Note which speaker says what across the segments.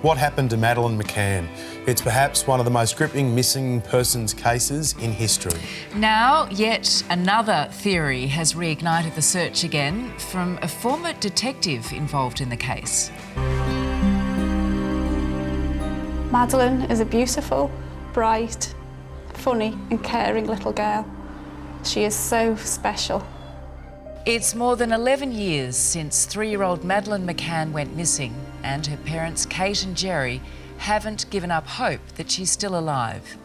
Speaker 1: What happened to Madeleine McCann? It's perhaps one of the most gripping missing persons cases in history.
Speaker 2: Now, yet another theory has reignited the search again from a former detective involved in the case.
Speaker 3: Madeleine is a beautiful, bright, funny and caring little girl. She is so special.
Speaker 2: It's more than 11 years since 3-year-old Madeleine McCann went missing, and her parents, Kate and Jerry, haven't given up hope that she's still alive.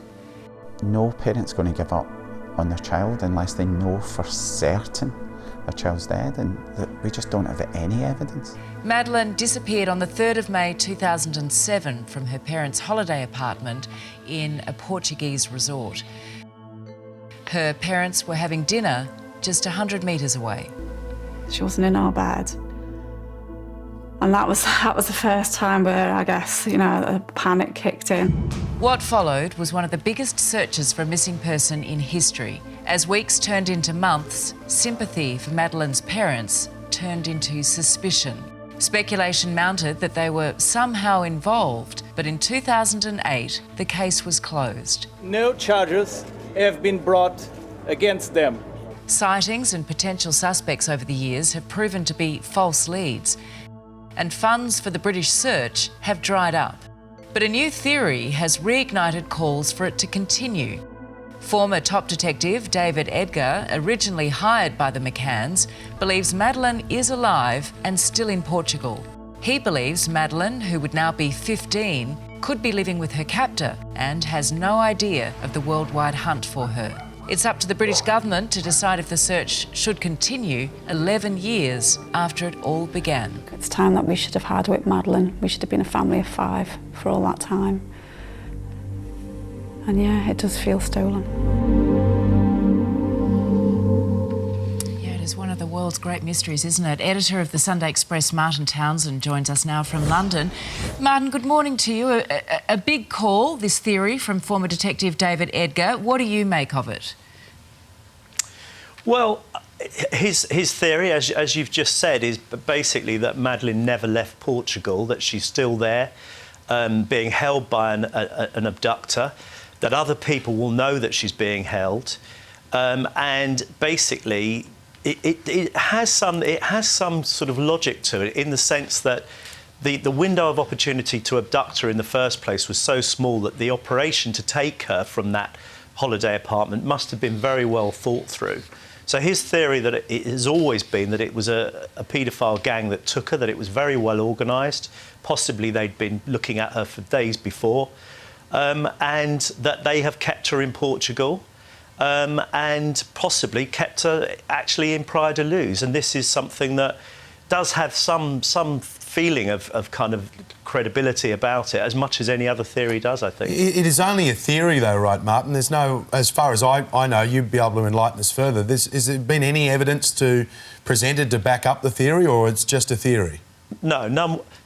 Speaker 4: No parent's going to give up on their child unless they know for certain their child's dead, and we just don't have any evidence.
Speaker 2: Madeleine disappeared on the 3rd of May 2007 from her parents' holiday apartment in a Portuguese resort. Her parents were having dinner just 100 metres away.
Speaker 3: She wasn't in our bed. And that was the first time where, I guess, you know, the panic kicked in.
Speaker 2: What followed was one of the biggest searches for a missing person in history. As weeks turned into months, sympathy for Madeleine's parents turned into suspicion. Speculation mounted that they were somehow involved, but in 2008, the case was closed.
Speaker 5: No charges have been brought against them.
Speaker 2: Sightings and potential suspects over the years have proven to be false leads, and funds for the British search have dried up. But a new theory has reignited calls for it to continue. Former top detective David Edgar, originally hired by the McCanns, believes Madeleine is alive and still in Portugal. He believes Madeleine, who would now be 15, could be living with her captor and has no idea of the worldwide hunt for her. It's up to the British government to decide if the search should continue 11 years after it all began.
Speaker 3: It's time that we should have had with Madeleine. We should have been a family of 5 for all that time. And yeah, it does feel stolen.
Speaker 2: Yeah, it is one of the world's great mysteries, isn't it? Editor of the Sunday Express, Martin Townsend, joins us now from London. Martin, good morning to you. A big call, this theory from former detective David Edgar. What do you make of it?
Speaker 6: Well, his theory, as you've just said, is basically that Madeleine never left Portugal, that she's still there, being held by an abductor, that other people will know that she's being held, and basically it has some sort of logic to it, in the sense that the window of opportunity to abduct her in the first place was so small that the operation to take her from that holiday apartment must have been very well thought through. So his theory that it has always been that it was a paedophile gang that took her, that it was very well organised, possibly they'd been looking at her for days before, and that they have kept her in Portugal, and possibly kept her actually in Praia da Luz. And this is something that does have some feeling of kind of credibility about it, as much as any other theory does, I think.
Speaker 1: It is only a theory though, right, Martin? There's no, as far as I know, you'd be able to enlighten us further. Has there been any evidence presented to back up the theory, or it's just a theory?
Speaker 6: No,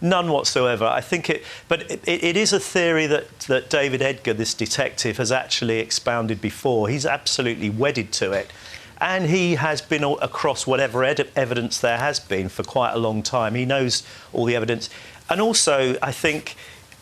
Speaker 6: none whatsoever. I think it is a theory that David Edgar, this detective, has actually expounded before. He's absolutely wedded to it. And he has been across whatever evidence there has been for quite a long time. He knows all the evidence. And also, I think,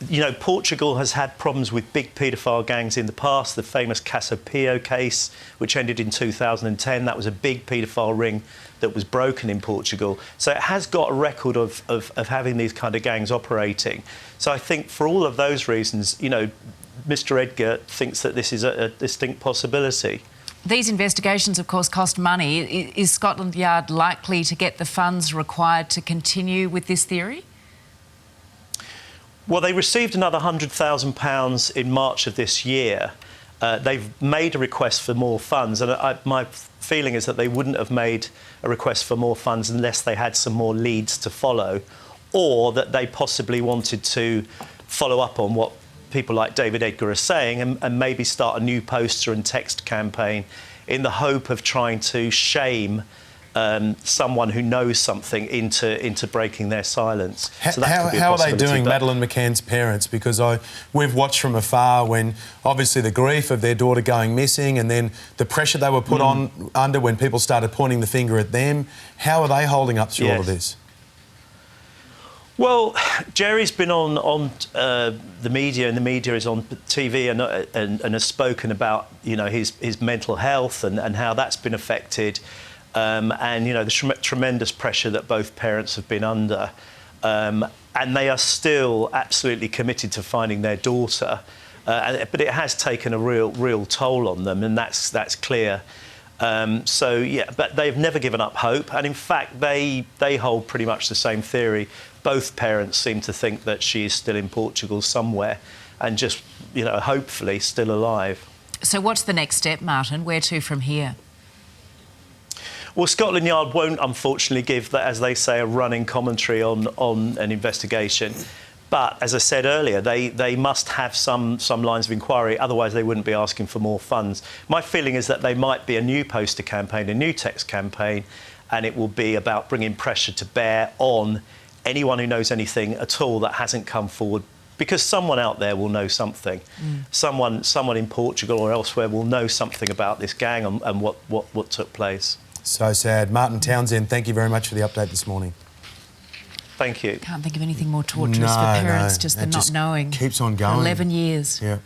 Speaker 6: you know, Portugal has had problems with big paedophile gangs in the past. The famous Caso Pio case, which ended in 2010, that was a big paedophile ring that was broken in Portugal. So it has got a record of having these kind of gangs operating. So I think for all of those reasons, you know, Mr. Edgar thinks that this is a distinct possibility.
Speaker 2: These investigations, of course, cost money. Is Scotland Yard likely to get the funds required to continue with this theory?
Speaker 6: Well, they received another £100,000 in March of this year. They've made a request for more funds, and my feeling is that they wouldn't have made a request for more funds unless they had some more leads to follow, or that they possibly wanted to follow up on what people like David Edgar are saying, and maybe start a new poster and text campaign in the hope of trying to shame someone who knows something into breaking their silence. So
Speaker 1: how are they doing, Madeleine McCann's parents? Because we've watched from afar when obviously the grief of their daughter going missing, and then the pressure they were put under when people started pointing the finger at them. How are they holding up through all of this?
Speaker 6: Well, Jerry's been on the media, and the media is on TV and has spoken about, you know, his mental health and how that's been affected, and, you know, the tremendous pressure that both parents have been under, and they are still absolutely committed to finding their daughter, but it has taken a real toll on them, and that's clear. So yeah, but they've never given up hope, and in fact they hold pretty much the same theory. Both parents seem to think that she is still in Portugal somewhere, and just, you know, hopefully still alive. So
Speaker 2: what's the next step, Martin? Where to from here?
Speaker 6: Well, Scotland Yard won't, unfortunately, give, that, as they say, a running commentary on an investigation. But, as I said earlier, they must have some lines of inquiry, otherwise they wouldn't be asking for more funds. My feeling is that they might be a new poster campaign, a new text campaign, and it will be about bringing pressure to bear on anyone who knows anything at all that hasn't come forward, because someone out there will know something. Someone in Portugal or elsewhere will know something about this gang and what took place.
Speaker 1: So sad. Martin Townsend, thank you very much for the update this morning.
Speaker 6: Thank you.
Speaker 2: Can't think of anything more torturous for parents, just the not knowing.
Speaker 1: Keeps on going.
Speaker 2: For 11 years.
Speaker 1: Yeah.